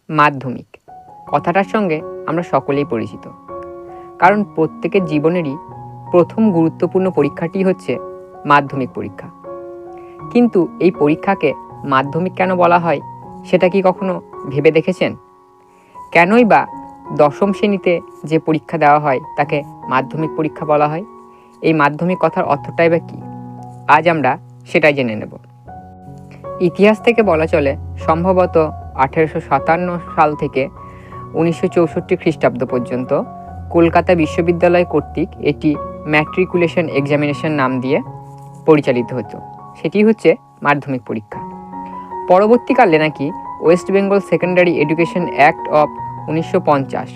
মাধ্যমিক কথাটার সঙ্গে আমরা সকলেই পরিচিত, কারণ প্রত্যেকের জীবনেরই প্রথম গুরুত্বপূর্ণ পরীক্ষাটি হচ্ছে মাধ্যমিক পরীক্ষা। কিন্তু এই পরীক্ষাকে মাধ্যমিক কেন বলা হয় সেটা কি কখনো ভেবে দেখেছেন? কেনই বা দশম শ্রেণীতে যে পরীক্ষা দেওয়া হয় তাকে মাধ্যমিক পরীক্ষা বলা হয়? এই মাধ্যমিক কথার অর্থটাই বা কী, আজ আমরা সেটাই জেনে নেব। ইতিহাস থেকে বলা চলে সম্ভবত 1857 সাল থেকে 1964 খ্রিস্টাব্দ পর্যন্ত কলকাতা বিশ্ববিদ্যালয় কর্তৃক এটি ম্যাট্রিকুলেশন এক্সামিনেশন নাম দিয়ে পরিচালিত হতো। সেটি হচ্ছে মাধ্যমিক পরীক্ষা। পরবর্তীকালে নাকি West Bengal secondary education act of 1950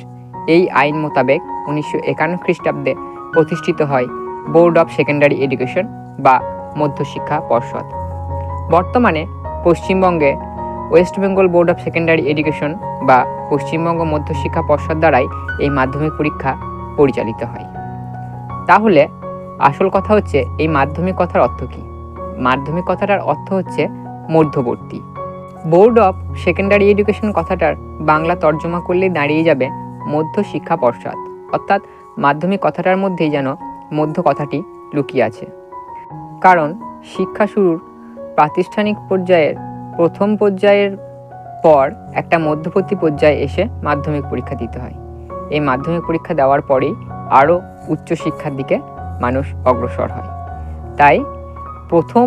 এই আইন মোতাবেক 1951 খ্রিস্টাব্দে প্রতিষ্ঠিত হয় বোর্ড অফ সেকেন্ডারি এডুকেশন বা মধ্যশিক্ষা পর্ষদ। বর্তমানে পশ্চিমবঙ্গে West Bengal board of secondary education বা পশ্চিমবঙ্গ মধ্যশিক্ষা পর্ষদ দ্বারাই এই মাধ্যমিক পরীক্ষা পরিচালিত হয়। তাহলে আসল কথা হচ্ছে এই মাধ্যমিক কথার অর্থ কী? মাধ্যমিক কথাটার অর্থ হচ্ছে মধ্যবর্তী। বোর্ড অফ সেকেন্ডারি এডুকেশন কথাটার বাংলা তর্জমা করলেই দাঁড়িয়ে যাবে মধ্যশিক্ষা পর্ষদ, অর্থাৎ মাধ্যমিক কথাটার মধ্যেই যেন মধ্য কথাটি লুকিয়ে আছে। কারণ শিক্ষা শুরুর প্রাতিষ্ঠানিক পর্যায়ের প্রথম পর্যায়ের পর একটা মধ্যবর্তী পর্যায়ে এসে মাধ্যমিক পরীক্ষা দিতে হয়। এই মাধ্যমিক পরীক্ষা দেওয়ার পরেই আরও উচ্চশিক্ষার দিকে মানুষ অগ্রসর হয়। তাই প্রথম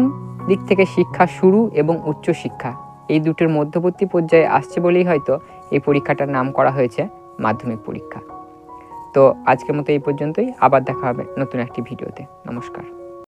দিক থেকে শিক্ষা শুরু এবং উচ্চশিক্ষা এই দুটোর মধ্যবর্তী পর্যায়ে আসছে বলেই হয়তো এই পরীক্ষাটার নাম করা হয়েছে মাধ্যমিক পরীক্ষা। তো আজকের মতো এই পর্যন্তই, আবার দেখা হবে নতুন একটি ভিডিওতে। নমস্কার।